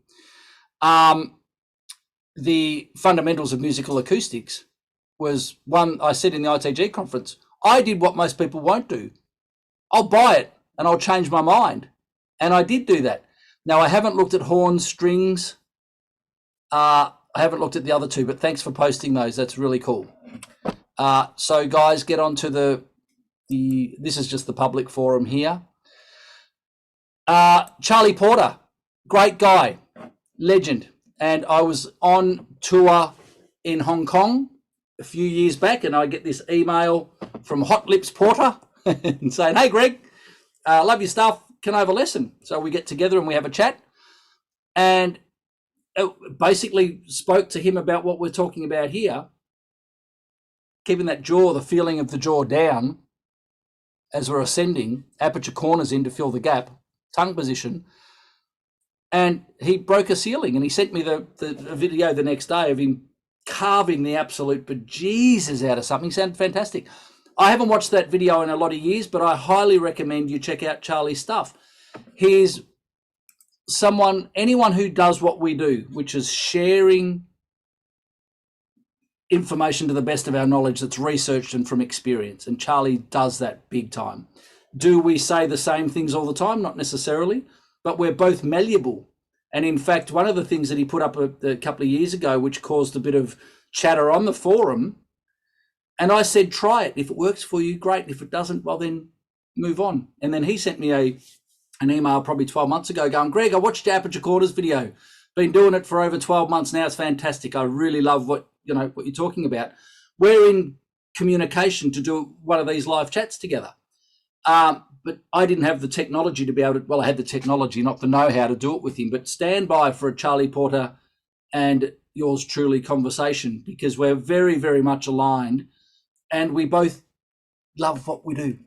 The Fundamentals of Musical Acoustics was one I said in the ITG conference. I did what most people won't do. I'll buy it and I'll change my mind. And I did do that. Now, I haven't looked at horns, strings. I haven't looked at the other 2, but thanks for posting those. That's really cool. So, guys, get on to this is just the public forum here. Charlie Porter, great guy, legend. And I was on tour in Hong Kong a few years back, and I get this email from Hot Lips Porter saying, "Hey, Greg, love your stuff. Can I have a lesson?" So we get together and we have a chat, and basically spoke to him about what we're talking about here, keeping that jaw, the feeling of the jaw down as we're ascending, aperture corners in to fill the gap, tongue position. And he broke a ceiling, and he sent me the video the next day of him carving the absolute bejesus out of something. Sounded fantastic. I haven't watched that video in a lot of years, but I highly recommend you check out Charlie's stuff. He's anyone who does what we do, which is sharing information to the best of our knowledge that's researched and from experience. And Charlie does that big time. Do we say the same things all the time? Not necessarily, but we're both malleable. And in fact, one of the things that he put up a couple of years ago, which caused a bit of chatter on the forum, and I said, try it. If it works for you, great. If it doesn't, well, then move on. And then he sent me an email probably 12 months ago going, "Greg, I watched your aperture corners video. Been doing it for over 12 months now. It's fantastic. I really love what you're talking about. We're in communication to do one of these live chats together." But I didn't have the technology to be able to, well, I had the technology, not the know-how to do it with him, but stand by for a Charlie Porter and yours truly conversation, because we're very, very much aligned and we both love what we do.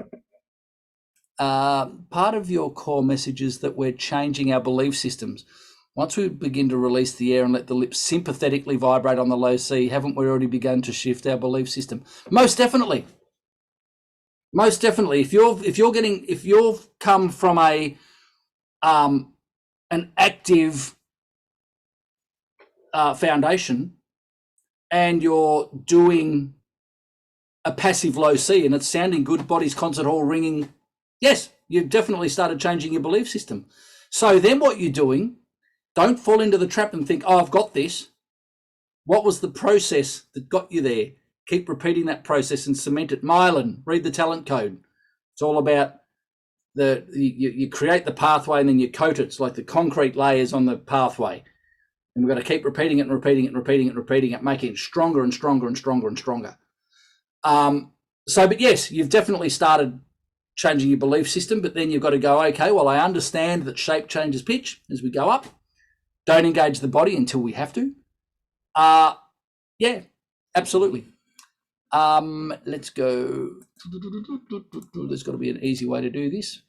Part of your core message is that we're changing our belief systems. Once we begin to release the air and let the lips sympathetically vibrate on the low C, haven't we already begun to shift our belief system? Most definitely. Most definitely. If you've come from an active foundation and you're doing a passive low C and it's sounding good, body's concert hall ringing, yes, you've definitely started changing your belief system. So then what you're doing, don't fall into the trap and think, "Oh, I've got this." What was the process that got you there? Keep repeating that process and cement it. Myelin, read the talent code. It's all about you create the pathway and then you coat it. It's like the concrete layers on the pathway. And we've got to keep repeating it and repeating it and repeating it and repeating it, making it stronger and stronger and stronger and stronger. But yes, you've definitely started changing your belief system, but then you've got to go, okay, well, I understand that shape changes pitch as we go up. Don't engage the body until we have to. Yeah, absolutely. Let's go. There's got to be an easy way to do this.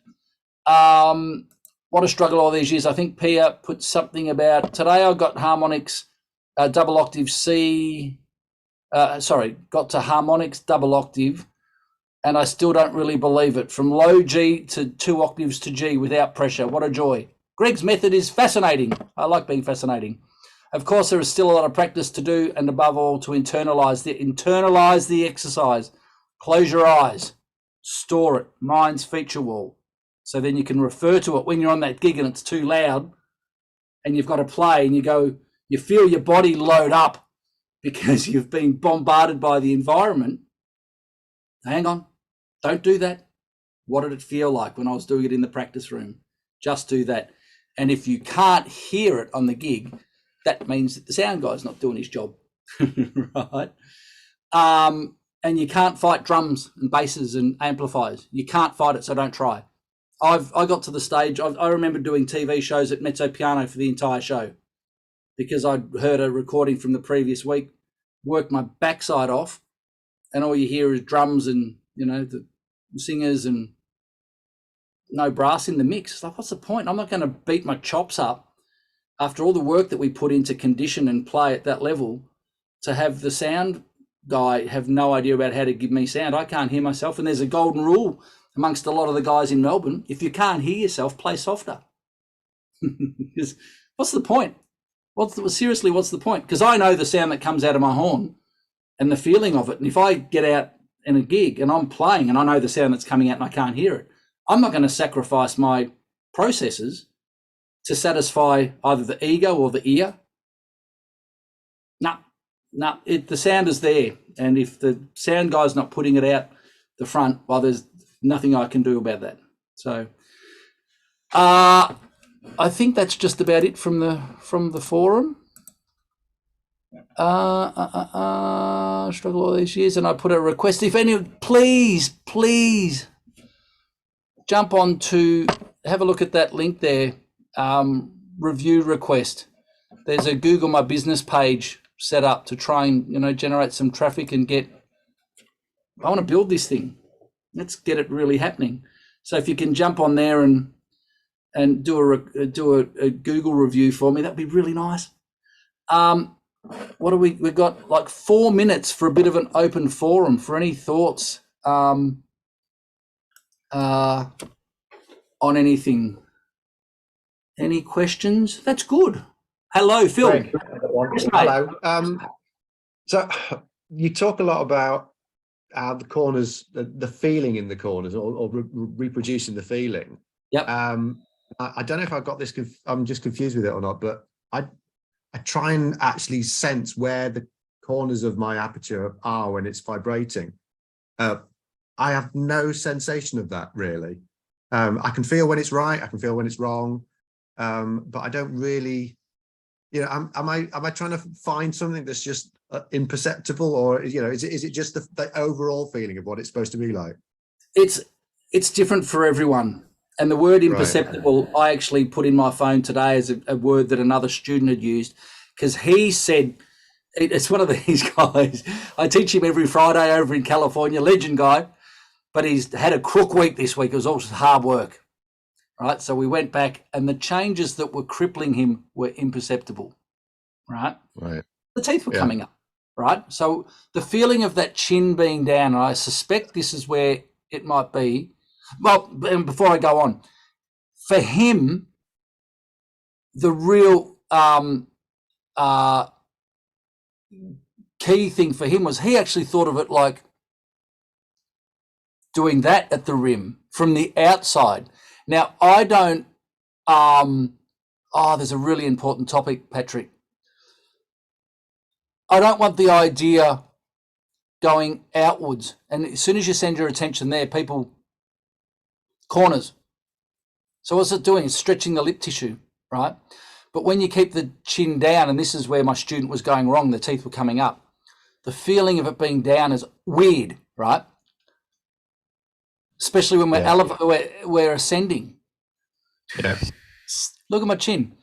What a struggle all these years. I think Pia put something about today. I got harmonics, double octave C. Got to harmonics double octave, and I still don't really believe it. From low G to 2 octaves to G without pressure. What a joy. Greg's method is fascinating. I like being fascinating. Of course, there is still a lot of practice to do, and above all, to internalize the exercise. Close your eyes, store it, mind's feature wall. So then you can refer to it when you're on that gig and it's too loud and you've got to play and you feel your body load up because you've been bombarded by the environment. Hang on, don't do that. What did it feel like when I was doing it in the practice room? Just do that. And if you can't hear it on the gig, that means that the sound guy's not doing his job, right? and you can't fight drums and basses and amplifiers. You can't fight it, so don't try. I got to the stage, I remember doing TV shows at Mezzo Piano for the entire show because I'd heard a recording from the previous week, worked my backside off, and all you hear is drums and, you know, the singers and no brass in the mix. It's like, what's the point? I'm not going to beat my chops up after all the work that we put into condition and play at that level to have the sound guy have no idea about how to give me sound. I can't hear myself. And there's a golden rule amongst a lot of the guys in Melbourne. If you can't hear yourself, play softer. Because what's the point? Seriously, what's the point? Because I know the sound that comes out of my horn and the feeling of it. And if I get out in a gig and I'm playing and I know the sound that's coming out and I can't hear it, I'm not going to sacrifice my processes to satisfy either the ego or the ear. No, the sound is there. And if the sound guy's not putting it out the front, well, there's nothing I can do about that. So I think that's just about it from the forum. Struggle all these years, and I put a request. If any, please jump on to have a look at that link there. Review request. There's a Google My Business page set up to try and, you know, generate some traffic and I want to build this thing. Let's get it really happening. So if you can jump on there and do a Google review for me, that'd be really nice. What do we've got like 4 minutes for a bit of an open forum for any thoughts on anything. Any questions? That's good. Hello, Phil. Greg, Yes, hello. So you talk a lot about how the corners, the feeling in the corners, or reproducing the feeling. Yep. I don't know if I've got this. I'm just confused with it or not. But I try and actually sense where the corners of my aperture are when it's vibrating. I have no sensation of that really. I can feel when it's right. I can feel when it's wrong. But I don't really. You know, am I trying to find something that's just imperceptible, or, you know, is it just the overall feeling of what it's supposed to be like? It's different for everyone. And the word imperceptible, right, I actually put in my phone today as a word that another student had used, because he said, it's one of these guys, I teach him every Friday over in California, legend guy, but he's had a crook week this week. It was also hard work. Right, so we went back, and the changes that were crippling him were imperceptible. Right, the teeth were coming up. Right, so the feeling of that chin being down, and I suspect this is where it might be. Well, before I go on, for him, the real key thing for him was he actually thought of it like doing that at the rim from the outside. Now, I don't, there's a really important topic, Patrick. I don't want the idea going outwards. And as soon as you send your attention there, corners. So what's it doing? It's stretching the lip tissue, right? But when you keep the chin down, and this is where my student was going wrong, the teeth were coming up. The feeling of it being down is weird, right? Especially when we're ascending. Yeah. Look at my chin.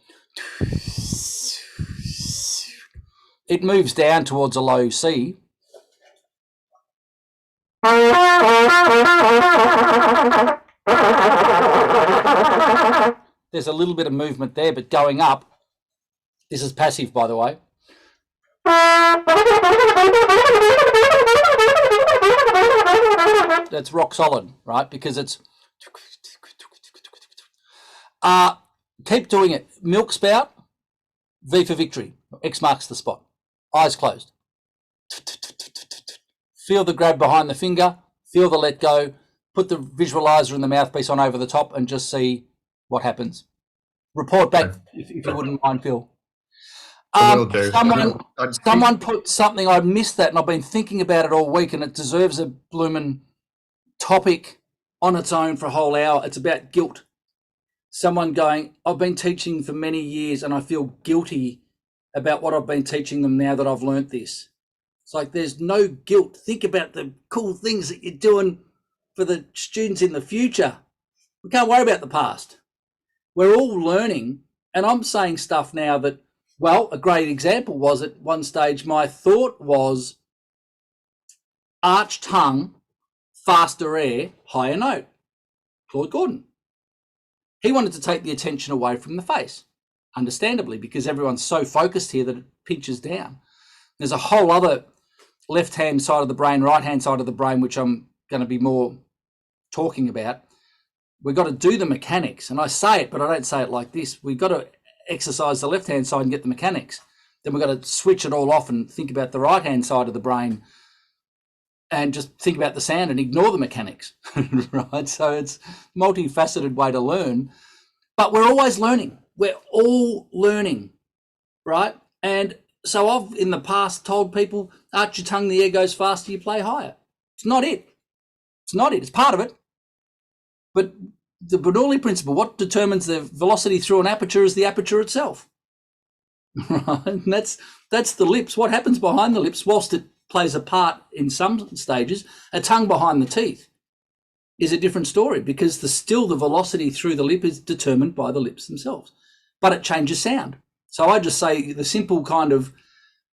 It moves down towards a low C. There's a little bit of movement there, but going up, this is passive, by the way. That's rock solid, right? Because it's keep doing it. Milk Spout, V for victory. X marks the spot. Eyes closed. Feel the grab behind the finger. Feel the let go. Put the visualizer and the mouthpiece on over the top and just see what happens. Report back if you wouldn't mind, Phil. Someone put something, I missed that, and I've been thinking about it all week, and it deserves a bloomin' topic on its own for a whole hour. It's about guilt. Someone going, I've been teaching for many years and I feel guilty about what I've been teaching them now that I've learnt this. It's like there's no guilt. Think about the cool things that you're doing for the students in the future. We can't worry about the past. We're all learning, and I'm saying stuff now that, well, a great example was at one stage my thought was arch tongue, faster air, higher note. Claude Gordon. He wanted to take the attention away from the face, understandably, because everyone's so focused here that it pinches down. There's a whole other left-hand side of the brain, right-hand side of the brain, which I'm going to be more talking about. We've got to do the mechanics, and I say it, but I don't say it like this. We've got to exercise the left-hand side and get the mechanics. Then we've got to switch it all off and think about the right-hand side of the brain and just think about the sound and ignore the mechanics, right? So it's a multifaceted way to learn, but we're always learning. We're all learning, right? And so I've, in the past, told people, arch your tongue, the air goes faster, you play higher. It's not it. It's not it. It's part of it. But the Bernoulli principle, what determines the velocity through an aperture is the aperture itself, right? And that's the lips. What happens behind the lips, whilst it plays a part in some stages, a tongue behind the teeth is a different story, because still the velocity through the lip is determined by the lips themselves, but it changes sound. So I just say the simple kind of,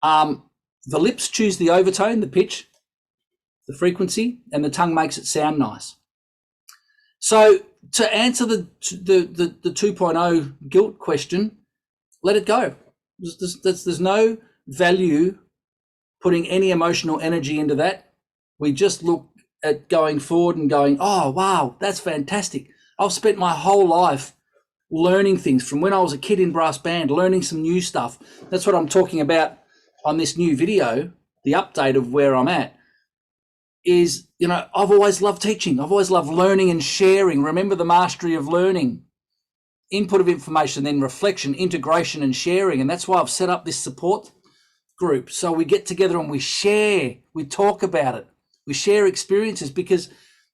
the lips choose the overtone, the pitch, the frequency, and the tongue makes it sound nice. So to answer the 2.0 guilt question, let it go. There's no value putting any emotional energy into that. We just look at going forward and going, oh, wow, that's fantastic. I've spent my whole life learning things from when I was a kid in brass band, learning some new stuff. That's what I'm talking about on this new video, the update of where I'm at, is, you know, I've always loved teaching. I've always loved learning and sharing. Remember the mastery of learning, input of information, then reflection, integration and sharing. And that's why I've set up this support group. So we get together and we share, we talk about it, we share experiences, because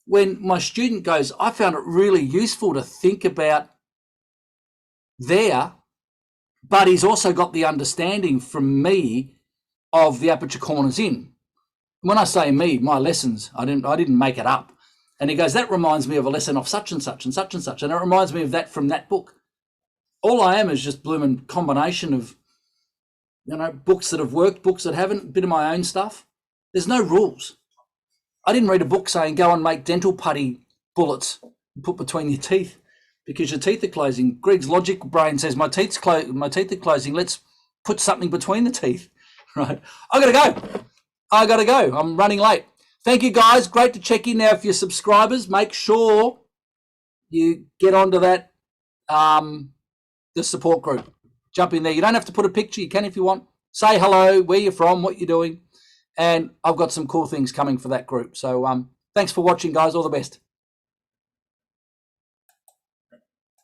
when my student goes, I found it really useful to think about there, but he's also got the understanding from me of the aperture corners in. When I say me, my lessons, I didn't make it up. And he goes, that reminds me of a lesson of such and such and such and such. And it reminds me of that from that book. All I am is just blooming combination of, you know, books that have worked, books that haven't, a bit of my own stuff. There's no rules. I didn't read a book saying go and make dental putty bullets and put between your teeth because your teeth are closing. Greg's logic brain says my teeth are closing. Let's put something between the teeth, right? I gotta go. I'm running late. Thank you, guys. Great to check in. Now, if you're subscribers, make sure you get onto that, the support group. Jump in there. You don't have to put a picture. You can if you want. Say hello, where you're from, what you're doing. And I've got some cool things coming for that group. So thanks for watching, guys. All the best.